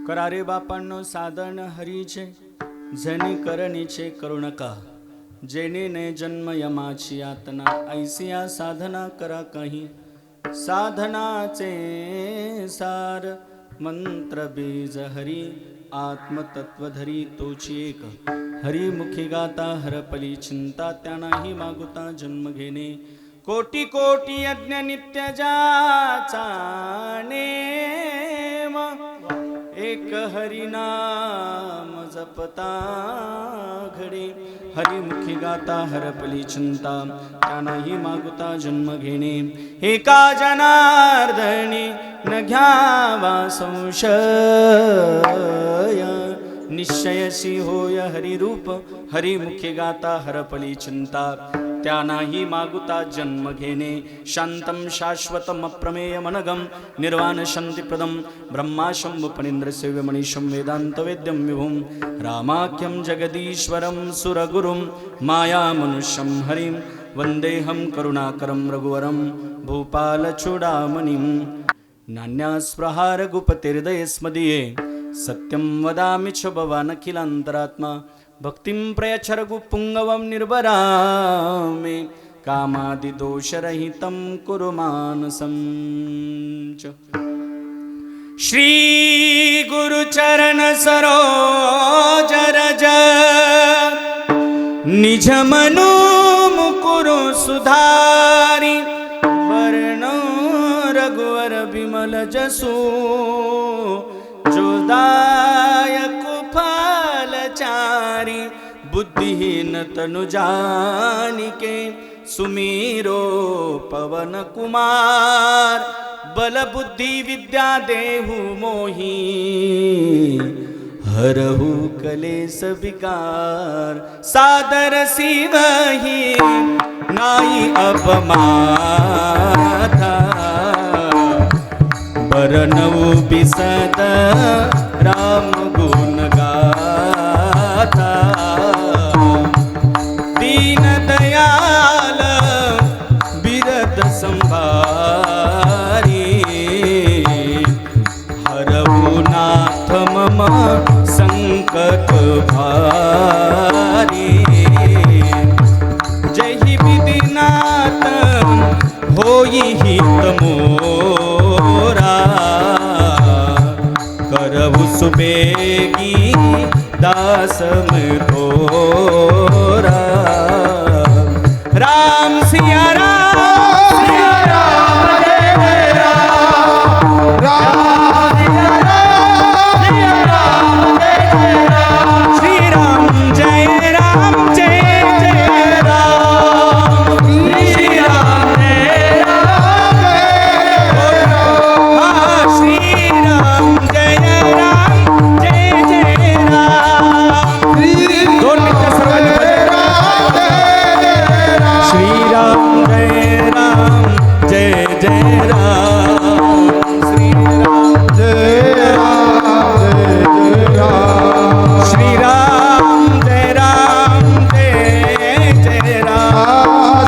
करारे बापांनो साधन हरीचे, जनी करणीचे करू नका. जेणे ने जन्म यमाची यातना, ऐसिया साधना करा काही. साधनाचे सार मंत्र बीज हरी, आत्मतत्वधरी तोची एक. हरी मुखी गाता हरपली चिंता, त्यानाही मागुता जन्म घेणे. कोटी कोटी यज्ञ नित्य जाचा नेम, एक हरिनाम जपता घडे. हरिमुखी गाता हरपली चिंता, त्यानाही मागुता जन्म घेणे. एका जनार्दनी न घ्यावा संशय, निश्चयसी होय हरिरूप. हरिमुखी गाता हरपली चिंता, त्यानाही मागुता जन्म घेणे. शांतं शाश्वतम अप्रमेयमनघं, निर्वाण शांतिप्रदं ब्रह्मा शंभु फणींद्र सेव्य मनीषं वेदांत वेद्यं विभुं. रामाख्यं जगदीश्वरं सुरगुरुं, मायामनुष्यं हरिं वन्देऽहं करुणाकरं रघुवरं भूपालचूडामणिं. नान्यास्पृहा रघुपतिर्दयेस्मदीये, सत्यं वदामि च भवानखिलान्तरात्मा. भक्तिं प्रयच्छ रघुपुङ्गवं निर्भरामि, कामादिदोषरहितं कुरु मानसं च. श्री गुरुचरण सरोज रज, निज मनो मुकुरु सुधारि. वर्णो रघुवर बिमल जसु, जो दायक फलचारि. बुद्धिहीन तनु जानिके, सुमीरो पवन कुमार. बल बुद्धि विद्या देहु मोहि, हरहु कलेस विकार. सादर सिवहि नाई अब माथा, बरनऊ बिसद राम गुण गाथा. दीन दयाल बिरद संभारी, हरहु नाथ मम संकट भारी. जहि विधिनाथ होई हित मोरा, करहु सुबेगी दास में थोरा. राम सिया राम, सिया राम जय राम. राम सिया राम, सिया राम जय राम. श्री राम जय राम जय जय राम. श्री राम जय राम जय राम. श्री राम जय राम जय जय राम. दोन मिनिटं सर्वांनी श्री राम जय राम जय जय राम. श्री राम जय राम जय जय राम. श्री राम जय राम जय जय राम. श्री राम जय राम जय जय राम.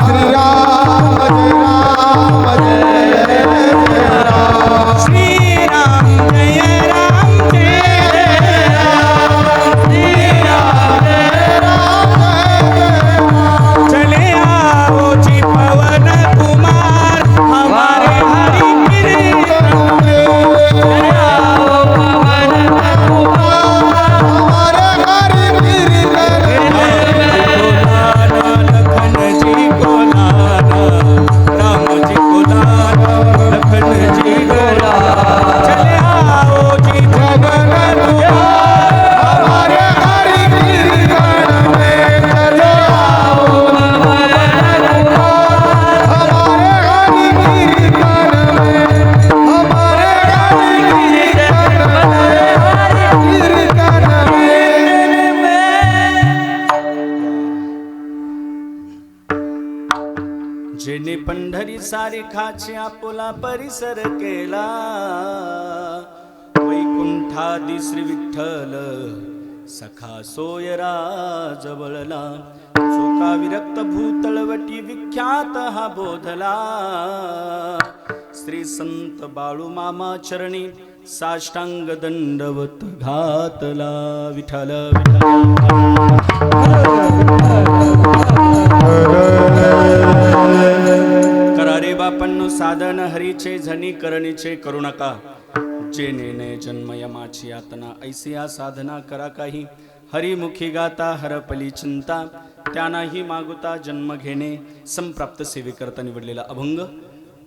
श्री राम जय राम जय जय राम. श्री राम जय राम जय जय राम. चले आओ जी पवन कुमार, हमारे हरि कीर्तन में. चले आओ पवन कुमार, हमारे हरि कीर्तन में. लखन जी को लाना, राम जी को लाना, लखन जी को लाना. चले आओ जी जगन कुमार, हमारे हरि कीर्तन में. चले आओ पवन कुमार, हमारे हरि कीर्तन में. हमारे हरि कीर्तन में. जेने पंढरी सारिखाची आपुला परिसर केला, वैकुंठादी श्री विठ्ठल सखा सोयरा जवळला. चोका विरक्त भूतळवटी विख्यात हा बोधला. श्री संत बाळू मामा चरणी साष्टांग दंडवत घातला. विठ्ठल विठ्ठल. करा रे बापांनो साधन हरीचे, झनी करणीचे करू नका. जेने ने जन्म यमाची यातना, ऐसी या साधना करा काही. हरिमुखी गाता हरपली चिंता, त्यानाही मागुता जन्म घेणे. संप्राप्त सेवेकरता निवडलेला अभंग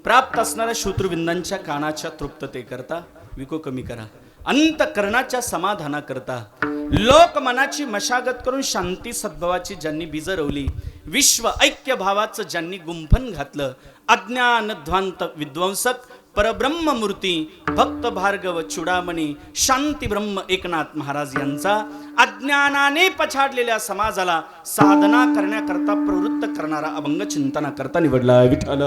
प्राप्त असणाऱ्या शूत्रविंदांच्या कानाच्या तृप्तते करता विको कमी करा. अंतकरणाच्या समाधाना करता लोक मनाची मशागत करून शांती सद्भावाची ज्यांनी बीज रवली, विश्व ऐक्य भावाचं ज्यांनी गुंफन घातलं, अज्ञान ध्वांत विध्वंसक परब्रह्म मूर्ती भक्त भार्गव चुडामणी शांती ब्रह्म एकनाथ महाराज यांचा अज्ञानाने पछाडलेल्या समाजाला साधना करण्याकरता प्रवृत्त करणारा अभंग चिंतना करता निवडला. विठ्ठल.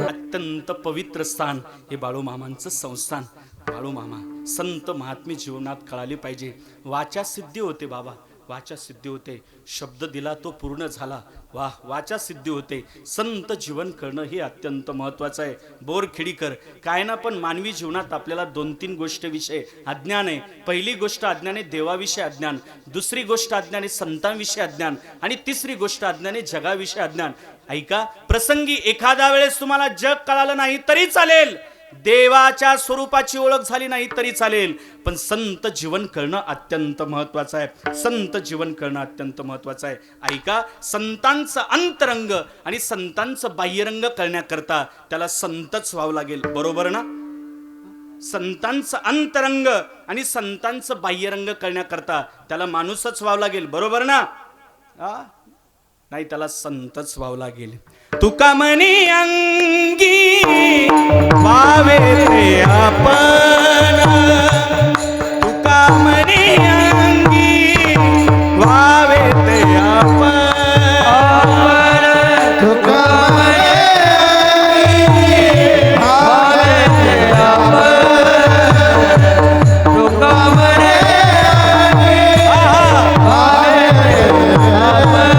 अत्यंत पवित्र स्थान हे बाळूमामांचं संस्थान. बाळूमामा संत महात्मे जीवनात कळाली पाहिजे. वाचा सिद्धी होते बाबा, वाचा सिद्धी होते. शब्द दिला तो पूर्ण झाला. वाह, वाचा सिद्धी होते. संत जीवन करणं हे अत्यंत महत्त्वाचं आहे. बोरखेडीकर काय ना, पण मानवी जीवनात आपल्याला 2-3 गोष्टीविषयी अज्ञान आहे. पहिली गोष्ट अज्ञान आहे देवाविषयी अज्ञान, दुसरी गोष्ट अज्ञान आहे संतांविषयी अज्ञान, आणि तिसरी गोष्ट अज्ञान आहे जगाविषयी अज्ञान. ऐका, प्रसंगी एखाद्या वेळेस तुम्हाला जग कळालं नाही तरी चालेल, देवाच्या स्वरूपाची ओळख झाली नाही तरी चालेल, पण संत जीवन करणं अत्यंत महत्वाचं आहे. संत जीवन करणं अत्यंत महत्वाचं आहे. ऐका, संतांचं अंतरंग आणि संतांचं बाह्यरंग करण्याकरता त्याला संतच व्हावं लागेल. बरोबर ना? संतांचं अंतरंग आणि संतांचं बाह्यरंग करण्याकरता त्याला माणूसच व्हावं लागेल. बरोबर ना? नाही, त्याला संतच व्हावं लागेल. तुका म्हणे अंगी वावे ते आपण, तुका म्हणे अंगी वावे ते आपण, तुका म्हणे वावे ते आपण, तुका म्हणे वावे ते आपण.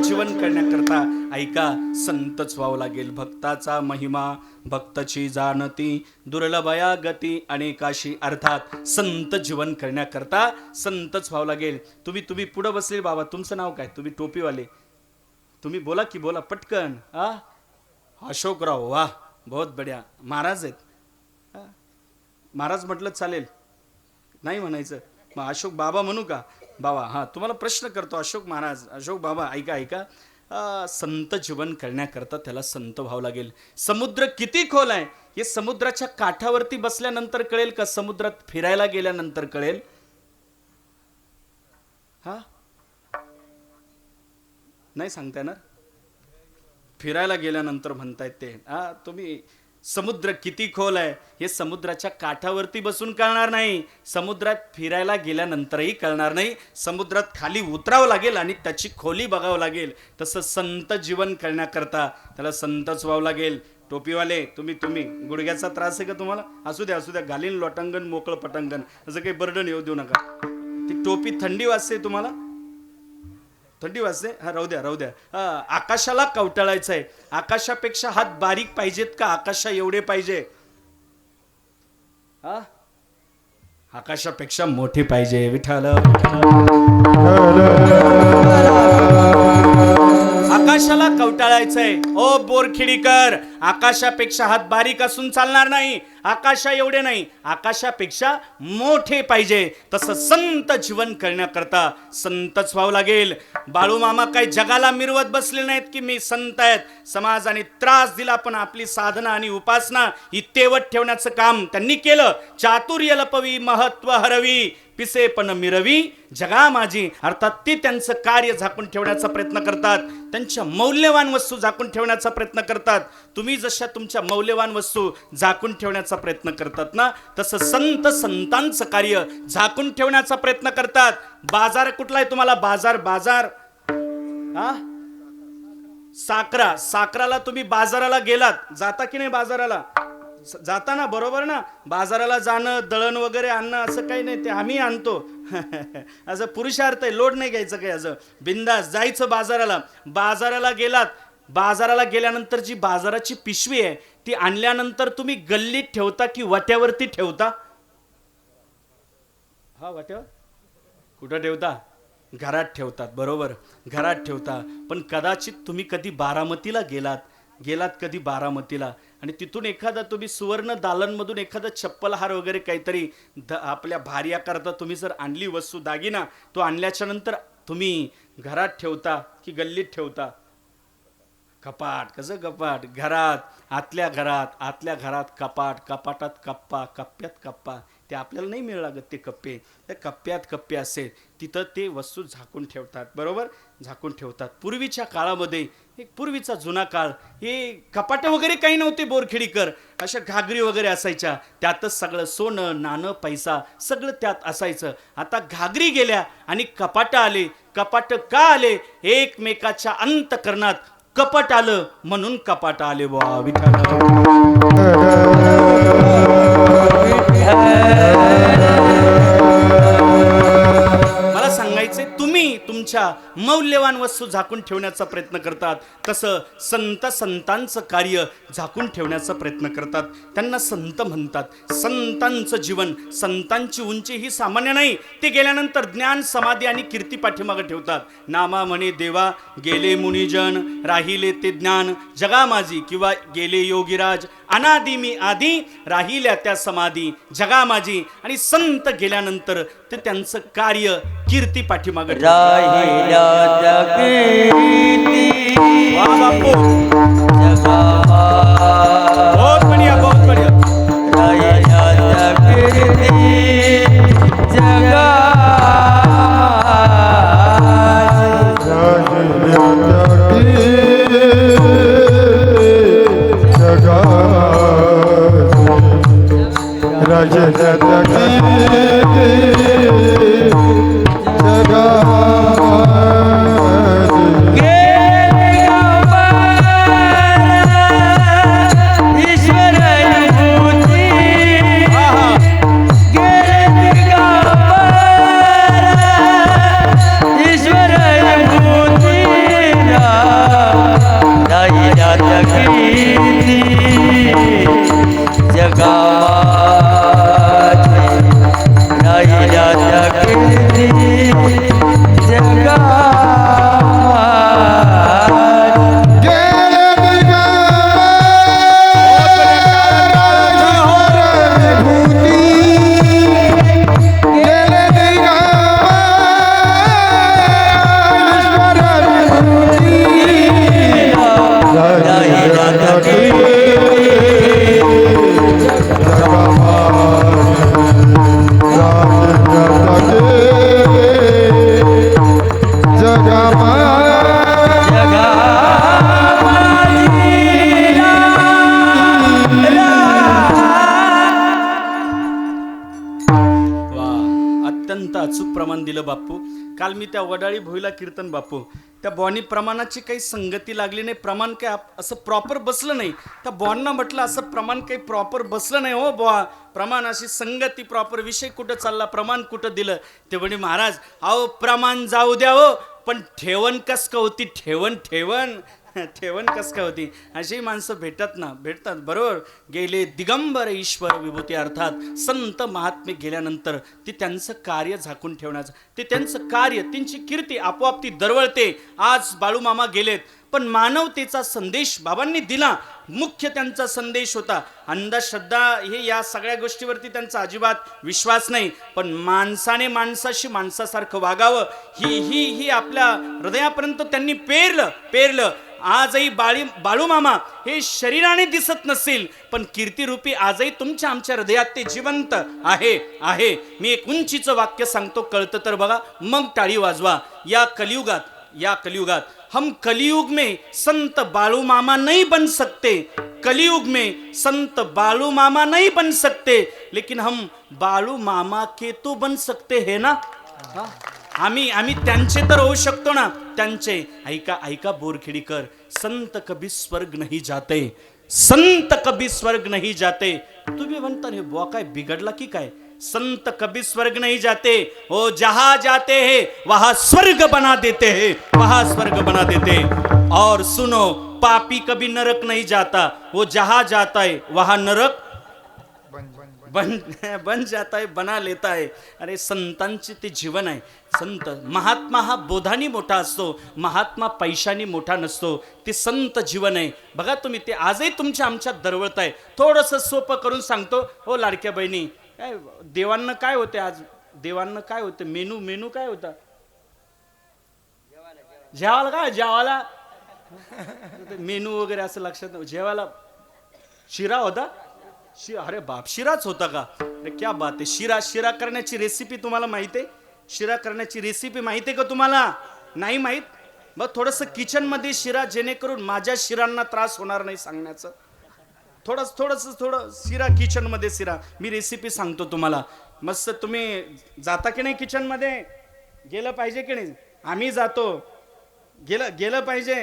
जीवन करण्याकरता ऐका, संतच व्हावं लागेल. भक्ताचा महिमा भक्ताची जाणती, दुर्लभया गती अनेकाशी. अर्थात संत जीवन करण्याकरता संतच व्हावं लागेल. तुम्ही पुढे बसले बाबा, तुमचं नाव काय? तुम्ही टोपीवाले, तुम्ही बोला की बोला पटकन. अशोकराव, वाह, बहुत बढिया. महाराज आहेत. महाराज म्हटलं चालेल? नाही म्हणायचं? मग अशोक बाबा म्हणू का? बाबा हा तुम्हाला प्रश्न करतो अशोक महाराज, अशोक बाबा ऐका ऐका. संत जीवन करण्याकरता त्याला संत व्हावं लागेल. समुद्र किती खोल आहे हे समुद्राच्या काठावरती बसल्यानंतर कळेल का समुद्रात फिरायला गेल्यानंतर कळेल? हा नाही सांगता येणार. फिरायला गेल्यानंतर म्हणतायत ते. तुम्ही समुद्र किती खोल आहे हे समुद्राच्या काठावरती बसून कळणार नाही, समुद्रात फिरायला गेल्यानंतरही कळणार नाही. समुद्रात खाली उतरावं लागेल आणि त्याची खोली बघावं लागेल. तसं संत जीवन करण्याकरता त्याला संतच व्हावं लागेल. टोपीवाले तुम्ही गुडघ्याचा त्रास आहे का तुम्हाला? असू द्या घालीन लोटांगण मोकळं पटांगण, असं काही बर्डन येऊ देऊ नका. ती टोपी थंडी वाजते तुम्हाला, थंडी वाजते. हा राहू द्या. आकाशाला कवटाळायचं आहे. आकाशापेक्षा हात बारीक पाहिजेत का आकाशा एवढे पाहिजे? आकाशापेक्षा मोठे पाहिजे. विठ्ठल आकाशाला कवटाळायचंय. ओ बोरखिडीकर, आकाशापेक्षा हात बारीक असून चालणार नाही. आकाशा एवढे नाही, आकाशापेक्षा मोठे पाहिजे. तसं संत जीवन करण्याकरता संतच व्हावं लागेल. बाळूमामा काही जगाला मिरवत बसले नाहीत की मी संत आहेत. समाजाने त्रास दिला पण आपली साधना आणि उपासना ही तेवत ठेवण्याचं काम त्यांनी केलं. चातुर्य लपवी महत्व हरवी, पिसे पण मिरवी जगा माझी. अर्थात ते त्यांचं कार्य झाकून ठेवण्याचा प्रयत्न करतात, त्यांच्या मौल्यवान वस्तू झाकून ठेवण्याचा प्रयत्न करतात. तुम्ही जशा तुमच्या मौल्यवान वस्तू झाकून ठेवण्याचा प्रयत्न करतात ना, तसं संतांचं कार्य झाकून ठेवण्याचा प्रयत्न करतात. बाजार कुठला आहे तुम्हाला? बाजार साखराला तुम्ही बाजाराला गेलात, जाता की नाही बाजाराला? जाता ना, बरोबर ना? बाजाराला जाणं, दळण वगैरे आणणं असं काही नाही, ते आम्ही आणतो. असं पुरुषार्थ आहे, लोड नाही घ्यायचं काही, असं बिंदास जायचं बाजाराला. बाजाराला गेलात, बाजाराला गेल्यानंतर जी बाजाराची पिशवी आहे ती आणल्यानंतर तुम्ही गल्लीत ठेवता की वाट्यावरती ठेवता? वाट्यावर. कुठं ठेवता? घरात ठेवतात, बरोबर, घरात ठेवता. पण कदाचित तुम्ही कधी बारामतीला गेलात कधी बारामतीला, आणि तिथून एखादा तुम्ही सुवर्ण दालनमधून एखादा चप्पल हार वगैरे काहीतरी आपल्या भार्या करता तुम्ही जर आणली वस्तू, दागिना, तो आणल्याच्या नंतर तुम्ही घरात ठेवता की गल्लीत ठेवता? कपाट. कसं कपाट? घरात, आतल्या घरात कपाट, कपाटात कप्पा, कप्प्यात कप्पा. ते आपल्याला नाही मिळू लागत ते कप्पे, त्या कप्प्यात कप्पे असेल तिथं ते वस्तू झाकून ठेवतात, बरोबर, झाकून ठेवतात. पूर्वीच्या काळामध्ये, एक पूर्वीचा जुना काळ, हे कपाटं वगैरे काही नव्हते बोरखेडीकर. अशा घागरी वगैरे असायच्या, त्यातच सगळं सोनं नाणं पैसा सगळं त्यात असायचं. आता घागरी गेल्या आणि कपाटं आले. कपाटं का आले? एकमेकाच्या अंतकरणात कपट आलं म्हणून कपाट आले. बुवा विठ्ठल. मला सांगायचंय, तुम्ही तुमच्या मौल्यवान वस्तू झाकून ठेवण्याचा प्रयत्न करतात, तसं संतांचं कार्य झाकून ठेवण्याचा प्रयत्न करतात. त्यांना संत म्हणतात. संतांचं जीवन, संतांची उंची ही सामान्य नाही. ते गेल्यानंतर ज्ञान, समाधी आणि कीर्ती पाठीमागे ठेवतात. नामा म्हणे देवा गेले मुनिजन, राहिले ते ज्ञान जगा माझी, किंवा गेले योगीराज अनादि मी आधी, राहिल्या त्या समाधी जगा माझी. आणि संत गेल्यानंतर ते त्यांचं कार्य, कीर्ती पाठीमागे बहुत बढ़िया, बहुत बढ़िया. मी त्या वडाळी भोईला कीर्तन बापू, त्या बॉनी प्रमाणाची काही संगती लागली नाही, प्रमाण काही असं प्रॉपर बसलं नाही. त्या बॉनना म्हटलं असं प्रमाण काही प्रॉपर बसलं नाही हो बॉ, प्रमाण अशी संगती प्रॉपर, विषय कुठं चालला, प्रमाण कुठं दिलं. ते म्हणे महाराज अहो प्रमाण जाऊ द्या हो, पण ठेवण कस का होती, ठेवण ठेवण ठेवण कस का होती. अशी माणसं भेटतात बरोबर. गेले दिगंबर ईश्वर विभूती, अर्थात संत महात्मे गेल्यानंतर ते त्यांचं कार्य झाकून ठेवण्याचं, ते त्यांचं कार्य, त्यांची कीर्ती आपोआप ती दरवळते. आज बाळूमामा गेलेत, पण मानवतेचा संदेश बाबांनी दिला. मुख्य त्यांचा संदेश होता. अंधश्रद्धा हे या सगळ्या गोष्टीवरती त्यांचा अजिबात विश्वास नाही, पण माणसाने माणसाशी माणसासारखं वागावं ही आपल्या हृदयापर्यंत त्यांनी पेरलं. आजही बाळूमामा हे शरीराने दिसत नसेल, पण कीर्तिरूपी आजही तुमच्या आमच्या हृदयात ते जिवंत आहे. मी एक उंचीचं वाक्य सांगतो, कळतं तर बघा, मग टाळी वाजवा. या कलियुगात हम कलियुग में संत बाळूमामा नहीं बन सकते, कलियुग में संत बाळूमामा नहीं बन सकते, लेकिन हम बाळूमामा के तो बन सकते है ना. आम्ही त्यांचे तर होऊ शकतो ना, त्यांचे. ऐका बोरखेडीकर, संत कभी स्वर्ग नहीं जाते, संत कभी स्वर्ग नहीं जाते. तुम्ही म्हणता हे बुवा काय बिघडला की काय, संत कभी स्वर्ग नहीं जाते, वो जहां जाते हैं वहां स्वर्ग बना देते हैं, वहां स्वर्ग बना देते. और सुनो, पापी कभी नरक नहीं जाता, वो जहां जाता है वहां नरक बन जाता है, बना लेता है. अरे संतांचे ते जीवन आहे. संत महात्मा हा बोधानी मोठा असतो, महात्मा पैशानी मोठा नसतो. ते संत जीवन आहे. बघा तुम्ही, ते आजही तुमच्या आमच्यात दरवळत आहे. थोडंसं सोपं करून सांगतो हो लाडक्या बहिणी. काय देवांना काय होते आज, देवांना काय होते, मेनू काय होता जेवायला मेनू वगैरे असं लक्षात. जेवायला शिरा होता, अरे बाप, शिराच होता का. अरे क्या बात आहे. शिरा करण्याची रेसिपी तुम्हाला माहिती आहे, शिरा करण्याची रेसिपी माहिती आहे का तुम्हाला. नाही माहित. मग थोडंसं किचन मध्ये शिरा, जेणेकरून माझ्या शिरांना त्रास होणार नाही सांगण्याचं. थोडं शिरा किचन मध्ये शिरा. मी रेसिपी सांगतो तुम्हाला. मस्त तुम्ही जाता की नाही किचन मध्ये, गेलं पाहिजे की नाही. आम्ही जातो, गेलं पाहिजे.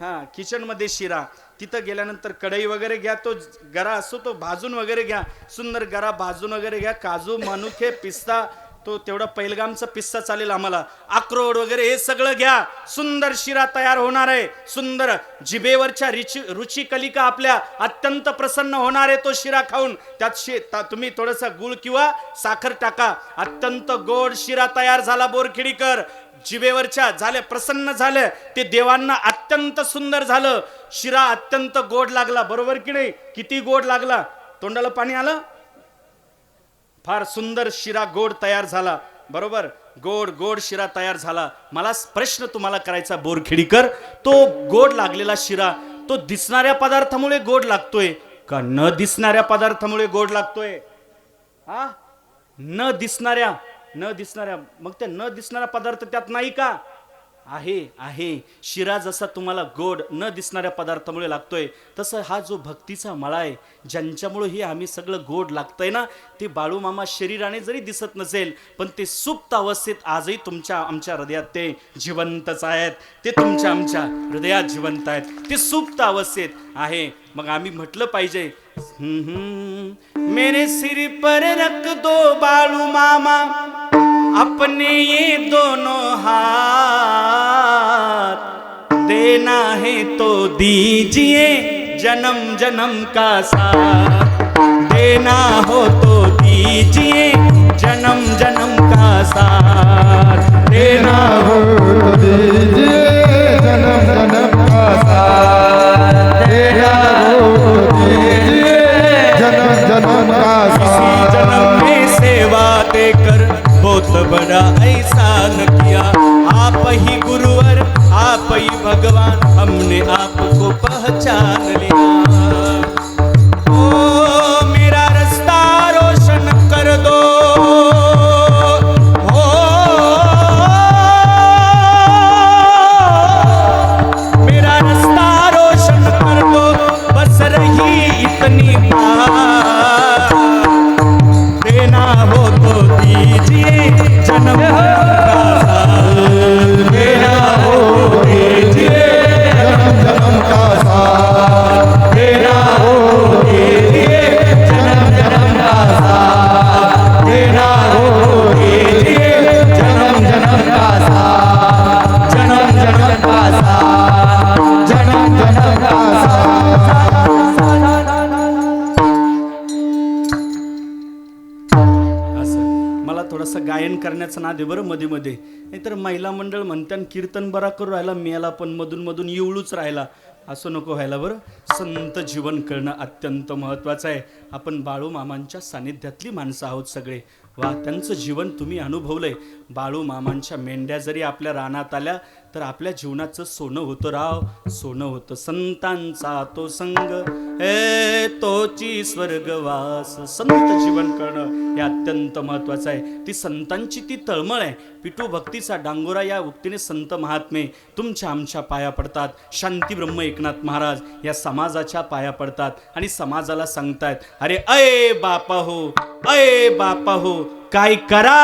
हा, किचन मध्ये शिरा. तिथं गेल्यानंतर कढई वगैरे घ्या, तो गरा असतो तो भाजून वगैरे घ्या, सुंदर गरा भाजून वगैरे घ्या. काजू, मनुके, पिस्ता, तो तेवढा पैलगामचा पिस्ता चालेल आम्हाला, अक्रोड वगैरे हे सगळं घ्या. सुंदर शिरा तयार होणार आहे. सुंदर जिभेवरच्या रुची कलिका आपल्या अत्यंत प्रसन्न होणार आहे तो शिरा खाऊन. त्यात तुम्ही थोडासा गुळ किंवा साखर टाका. अत्यंत गोड शिरा तयार झाला बोरखेडीकर. जिभेवरच्या झाले, प्रसन्न झाले. ते देवांना अत्यंत सुंदर झालं. शिरा अत्यंत गोड लागला, बरोबर की नाही. किती गोड लागला, तोंडाला पाणी आलं. फार सुंदर शिरा गोड तयार झाला, बरोबर. गोड शिरा तयार झाला. मला प्रश्न तुम्हाला करायचा बोरखेडीकर, तो गोड लागलेला शिरा तो दिसणाऱ्या पदार्थामुळे गोड लागतोय का न दिसणाऱ्या पदार्थामुळे गोड लागतोय. हा, न दिसणाऱ्या. मग ते न दिसणारा पदार्थ त्यात नाही का. आहे. शिरा जसा तुम्हाला गोड न दिसणाऱ्या पदार्थामुळे लागतोय, तसं हा जो भक्तीचा मळा आहे, ज्यांच्यामुळे हे आम्ही सगळं गोड लागतंय ना, ते बाळूमामा शरीराने जरी दिसत नसेल, पण ते सुप्त अवस्थेत आजही तुमच्या आमच्या हृदयात ते जिवंतच आहेत. ते तुमच्या आमच्या हृदयात जिवंत आहेत, ते सुप्त अवस्थेत आहे. मग आम्ही म्हटलं पाहिजे, मेरे सिर पर रख दो बाळूमामा अपने ये दोनों हाथ, देना है तो दीजिए जन्म जन्म का साथ, देना हो तो दीजिए जन्म जन्म का साथ, देना हो तो दीजिए जन्म जन्म का साथ, देना हो तो दीजिए जन्म जन्म का साथ. जन्म में सेवा देकर बहुत बड़ा एहसान किया, आप ही गुरुवर, आप ही भगवान, हमने आपको पहचान लिया. ओ मेरा रास्ता रोशन कर दो, ओ करण्याचं नाद आहे बरं मध्ये मध्ये. नाहीतर महिला मंडळ म्हणत्यान कीर्तन बरा करू राहिला, मेला पण मधून मधून येऊळूच राहिला. असं नको व्हायला बरं. संत जीवन करणं अत्यंत महत्त्वाचं आहे. आपण बाळू मामांच्या सानिध्यातली माणसं आहोत सगळे. वा, त्यांचं जीवन तुम्ही अनुभवलंय. बाळू मामांच्या मेंढ्या जरी आपल्या रानात आल्या तर आपल्या जीवनाचं सोनं होतं राव, सोनं होतं. संतांचा तो संग हे तोची स्वर्गवास. संत जीवन करणं हे अत्यंत महत्त्वाचं आहे. ती संतांची ती तळमळ आहे. पिटू भक्तीचा डांगोरा या उक्तीने संत महात्मे तुमच्या आमच्या पाया पडतात. शांती ब्रह्म एकनाथ महाराज या समाजाच्या पाया पडतात आणि समाजाला सांगतायत, अरे अय बापा हो, अय बापा हो, काय करा.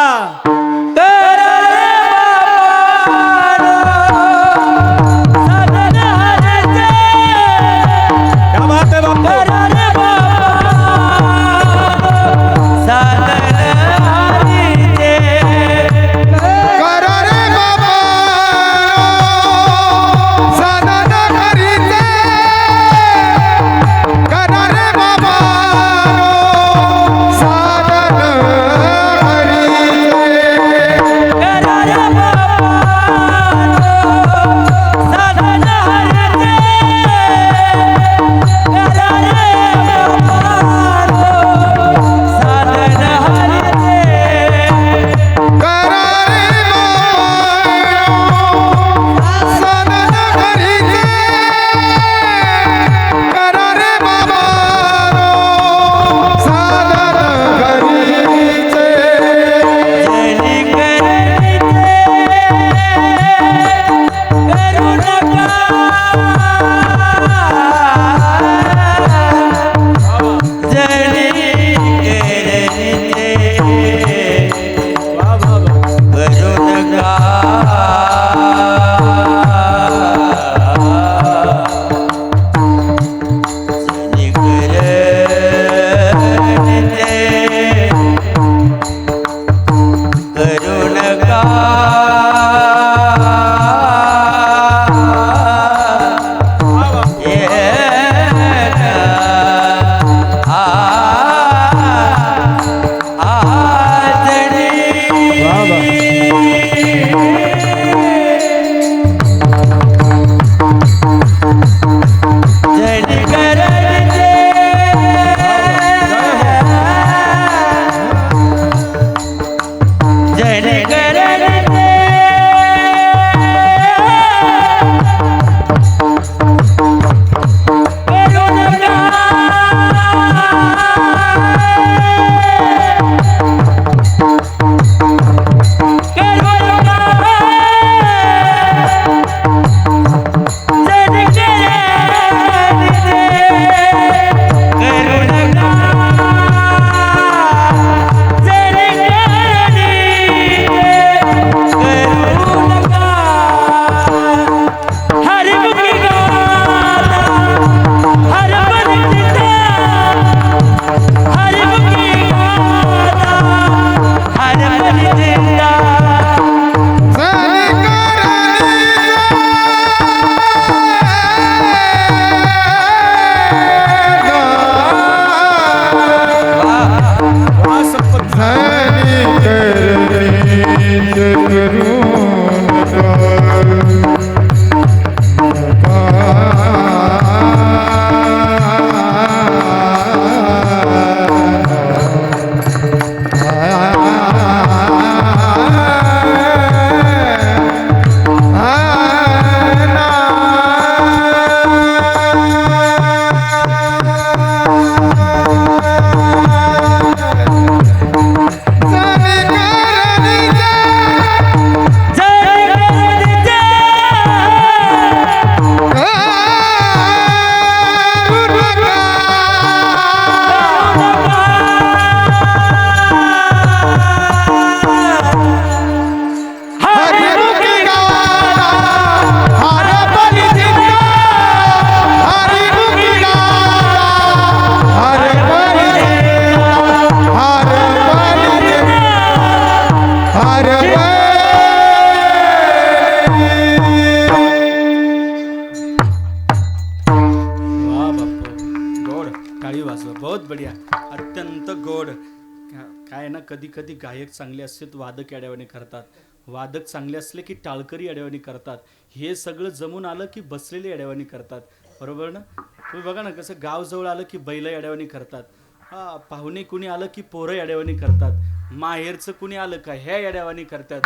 काय ना, कधी कधी गायक चांगले असते तर वादक येड्यावानी करतात, वादक चांगले असले की टाळकरी येड्यावानी करतात, हे सगळं जमून आलं की बसलेले येड्यावानी करतात. बरोबर ना? तुम्ही बघा ना, कसं गाव जवळ आलं की बैल येड्यावानी करतात, हा पाहुणे कुणी आलं की पोरं येड्यावानी करतात, माहेरचं कुणी आलं का ह्या येड्यावानी करतात,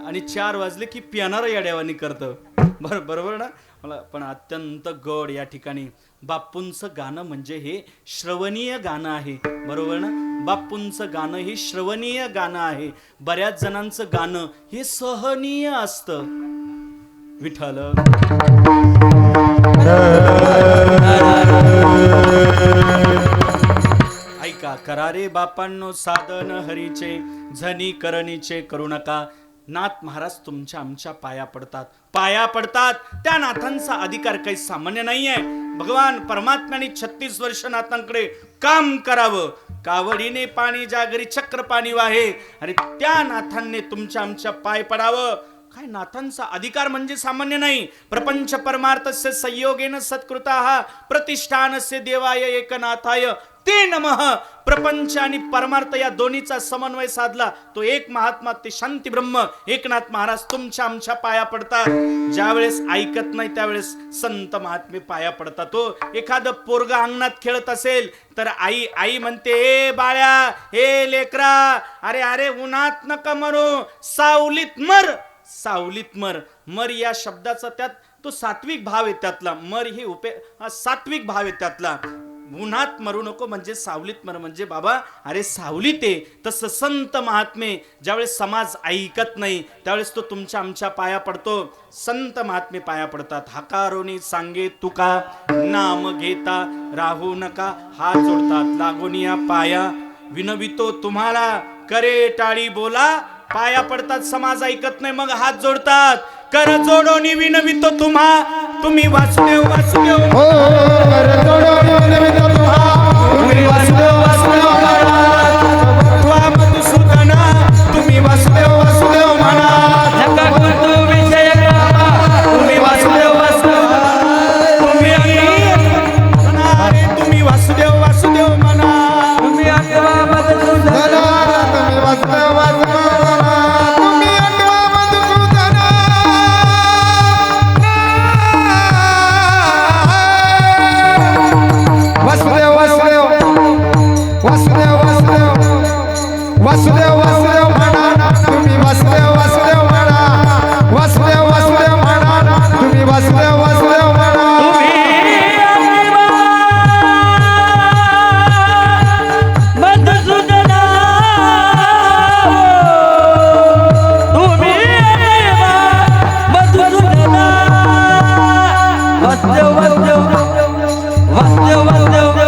आणि 4 वाजले की पियानार येड्यावानी करतं. बरोबर ना? मला पण अत्यंत गोड या ठिकाणी बापूंचं गाणं म्हणजे हे श्रवणीय गाणं आहे. बरोबर ना? बापूंचं गाणं हे श्रवणीय गाणं आहे. बऱ्याच जणांचं गाणं हे सहनीय असतं. विठ्ठल ऐका, करा रे बापांनो साधन हरीचे, झनी करणीचे करू नका. नाथ महाराज तुमच्या आमच्या पाया पडतात, पाया पडतात. त्या नाथांचा अधिकार काही सामान्य नाहीये. भगवान परमात्म्याने 36 वर्ष नाथांकडे काम करावं. कावडीने पाणी जागरी चक्र पाणी वाहे, आणि त्या नाथांनी तुमच्या आमच्या पाय पडावं. काय नाथांचा अधिकार म्हणजे सामान्य नाही. प्रपंच परमार्थस्य संयोगेन सत्कृताः प्रतिष्ठानस्य देवाय एकनाथाय ते नमः. प्रपंच आणि परमार्थ या दोन्हीचा समन्वय साधला तो एक महात्मा, ते शांती ब्रह्म एकनाथ महाराज तुमच्या आमच्या पाया पडतात. ज्यावेळेस ऐकत नाही त्यावेळेस संत महात्मे पाया पडतात. तो एखादं पोरगा अंगणात खेळत असेल तर आई आई म्हणते, ए बाळ्या, ए लेकरा, अरे अरे उन्हात नका मरू, सावलीत मर, सावलीत मर. मर या शब्दाचा त्यात तो सात्विक भाव आहे. त्यातला मर ही सात्विक भाव आहे त्यातला. उन्हात मरू नको म्हणजे सावलीत मर, म्हणजे बाबा अरे सावलीत आहे. तसं संत महात्मे ज्यावेळेस समाज ऐकत नाही त्यावेळेस तो तुमच्या आमच्या पाया पडतो. संत महात्मे पाया पडतात. हकारोनी सांगे तुका, नाम घेता राहू नका. हात जोडतात लागून या पाया, विनवितो तुम्हाला, करे टाळी बोला. पाया पडतात, समाज ऐकत नाही मग हात जोडतात. कर जोडोनी विनवितो तुम्हा, तुम्ही वासुदेव वासुदेव, कर जोडोनी विनवितो तुम्हा, तुम्ही वासुदेव वासुदेव म्हणा. मधुसूदना तुम्ही वासुदेव वासुदेव म्हणा. तुम्ही वासुदेव वासुदेव, तुम्ही वासुदेव वासुदेव म्हणा. तुम्ही मधुसूदना, तुम्ही वासुदेव वासुदेव. वासुदेव वासुदेव म्हणा, तुम्ही वासुदेव वासुदेव म्हणा. वासुदेव वासुदेव म्हणा, तुम्ही वासुदेव वासुदेव म्हणा. मधुसूदना तुम्ही मधुसूदना. वासुदेव वासुदेव वासुदेव वासुदेव वासुदेव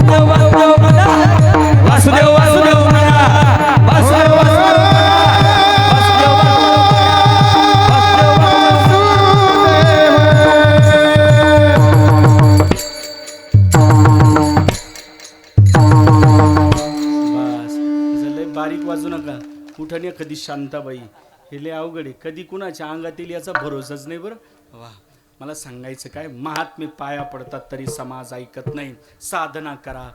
वासुदेव म्हणा. वासुदेव वासुदेव म्हणा. वासुदेव वासुदेव बस लय बारीक वाजू नका. कुठं कधी शांताबाई, हे लय अवघड आहे. कधी कुणाच्या अंगातील याचा भरोसाच नाही. बरं वा, मला सांगायचं काय, महात्मे पाया पडतात तरी समाज ऐकत नाही. साधना करा,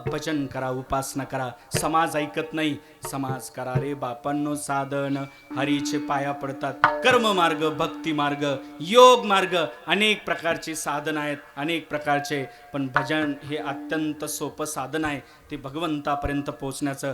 भजन करा, उपासना करा, समाज ऐकत नाही. समाज करा रे बापांनो साधन हरीचे पाया पडतात. कर्म मार्ग, भक्ती मार्ग, योग मार्ग, अनेक प्रकारचे साधन आहेत, अनेक प्रकारचे. पण भजन हे अत्यंत सोपं साधन आहे. ते भगवंतापर्यंत पोहोचण्याचं